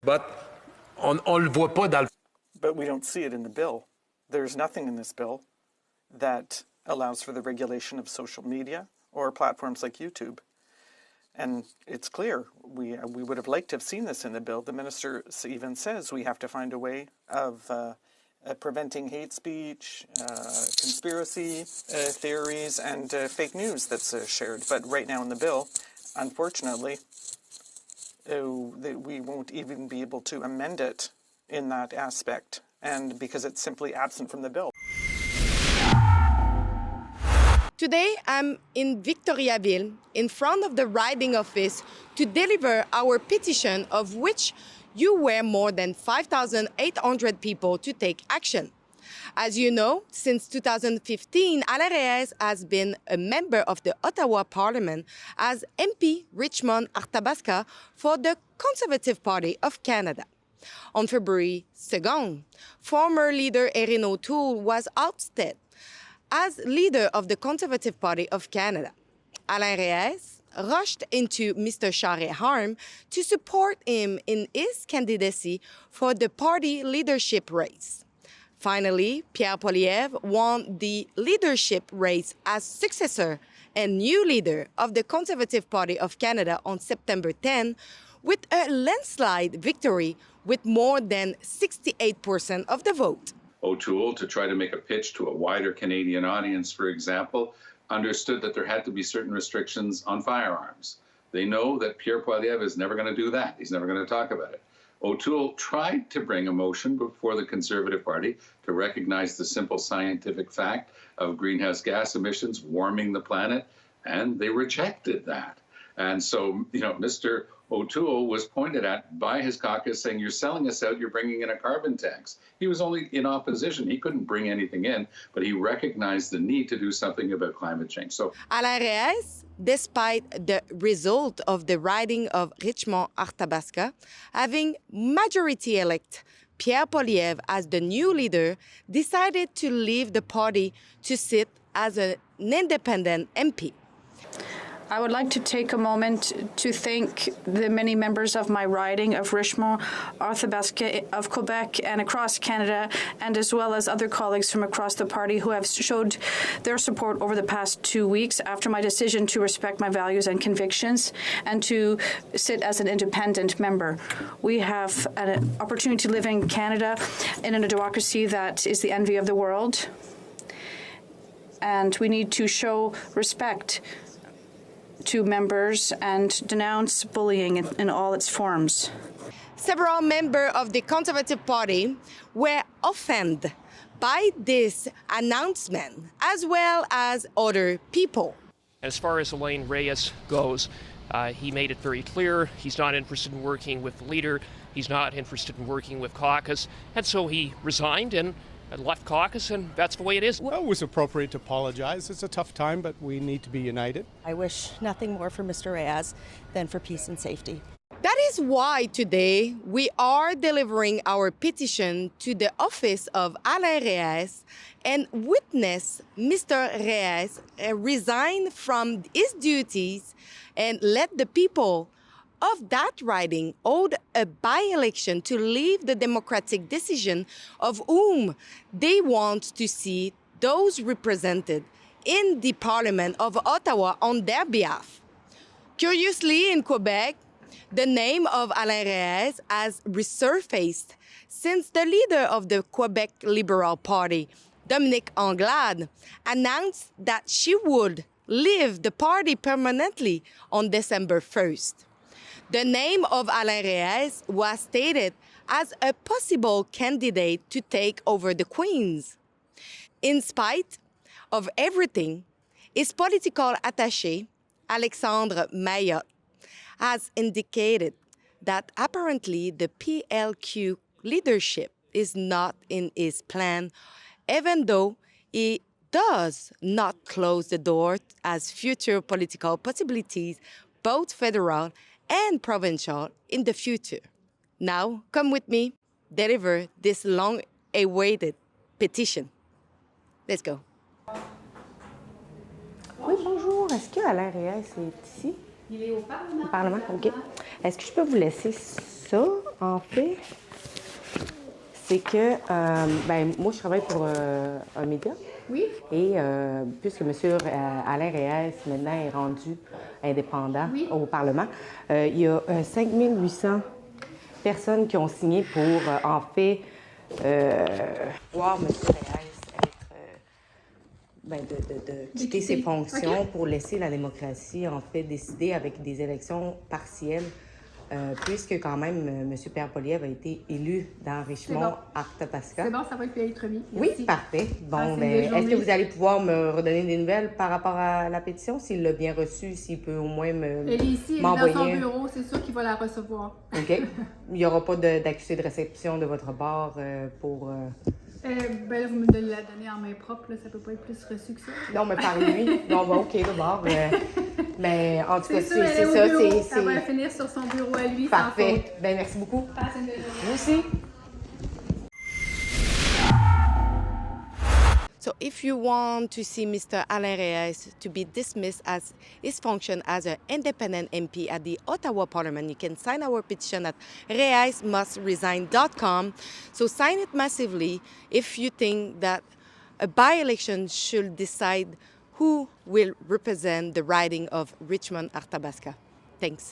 But on le voit pas dans le... But we don't see it in the bill. There's nothing in this bill that allows for the regulation of social media or platforms like YouTube. And it's clear, we would have liked to have seen this in the bill. The minister even says we have to find a way of preventing hate speech, conspiracy theories, and fake news that's shared. But right now in the bill, unfortunately, we won't even be able to amend it in that aspect, and because it's simply absent from the bill. Today, I'm in Victoriaville, in front of the riding office, to deliver our petition, of which you were more than 5,800 people to take action. As you know, since 2015, Alain Rayes has been a member of the Ottawa Parliament as MP Richmond Arthabaska for the Conservative Party of Canada. On February 2nd, former leader Erin O'Toole was ousted as leader of the Conservative Party of Canada. Alain Rayes rushed into Mr. Charest's arms to support him in his candidacy for the party leadership race. Finally, Pierre Poilievre won the leadership race as successor and new leader of the Conservative Party of Canada on September 10, with a landslide victory with more than 68% of the vote. O'Toole, to try to make a pitch to a wider Canadian audience, for example, understood that there had to be certain restrictions on firearms. They know that Pierre Poilievre is never going to do that. He's never going to talk about it. O'Toole tried to bring a motion before the Conservative Party to recognize the simple scientific fact of greenhouse gas emissions warming the planet, and they rejected that. And so, Mr. O'Toole was pointed at by his caucus saying, you're selling us out, you're bringing in a carbon tax. He was only in opposition. He couldn't bring anything in, but he recognized the need to do something about climate change. So, Alain Rayes, despite the result of the riding of Richmond Arthabaska, having majority-elect Pierre Poilievre as the new leader, decided to leave the party to sit as an independent MP. I would like to take a moment to thank the many members of my riding of Richmond, Arthabaska of Quebec, and across Canada, and as well as other colleagues from across the party who have showed their support over the past 2 weeks after my decision to respect my values and convictions and to sit as an independent member. We have an opportunity to live in Canada in a democracy that is the envy of the world, and we need to show respect to members and denounce bullying in all its forms. Several members of the Conservative Party were offended by this announcement, as well as other people. As far as Alain Rayes goes, he made it very clear he's not interested in working with the leader, he's not interested in working with caucus, and so he resigned and left caucus, and that's the way it is. Well, it was appropriate to apologize. It's a tough time, but we need to be united. I wish nothing more for Mr. Rayes than for peace and safety. That is why today we are delivering our petition to the office of Alain Rayes and witness Mr. Rayes resign from his duties and let the people of that riding owed a by-election to leave the democratic decision of whom they want to see those represented in the Parliament of Ottawa on their behalf. Curiously, in Quebec, the name of Alain Rayes has resurfaced since the leader of the Quebec Liberal Party, Dominique Anglade, announced that she would leave the party permanently on December 1st. The name of Alain Rayes was stated as a possible candidate to take over the Queens. In spite of everything, his political attaché, Alexandre Mayotte, has indicated that apparently the PLQ leadership is not in his plan, even though he does not close the door as future political possibilities, both federal and provincial, in the future. Now, come with me, deliver this long-awaited petition. Let's go. Oui, bonjour. Est-ce que Alain Rayes est ici? Il est au Parlement. Au Parlement, OK. Est-ce que je peux vous laisser ça, en fait, c'est que, moi, je travaille pour un média. Oui. Et puisque M. Alain Rayes, maintenant, est rendu indépendant au Parlement, il y a 5800 personnes qui ont signé pour, en fait, voir M. Rayes de quitter ses fonctions pour laisser la démocratie, en fait, décider avec des élections partielles. Puisque quand même, M. Pierre Poilievre a été élu dans Richmond-Arthabasca. C'est bon, ça va être remis. Oui, parfait. Bon, est-ce que vous allez pouvoir me redonner des nouvelles par rapport à la pétition, s'il l'a bien reçue, s'il peut au moins Elle est ici, elle est dans son bureau, c'est sûr qu'il va la recevoir. OK. Il n'y aura pas d'accusé de réception de votre part pour... Là, vous me la donnez en main propre, là, ça peut pas être plus reçu que ça. Non, mais par lui. Non, OK, d'abord. Mais en tout cas, c'est ça. Ça va finir sur son bureau à lui. Parfait. Sans faute. Merci beaucoup. Passez une belle journée. Vous aussi. So if you want to see Mr. Alain Rayes to be dismissed as his function as an independent MP at the Ottawa Parliament, you can sign our petition at reyesmustresign.com. So sign it massively if you think that a by-election should decide who will represent the riding of Richmond-Arthabasca. Thanks.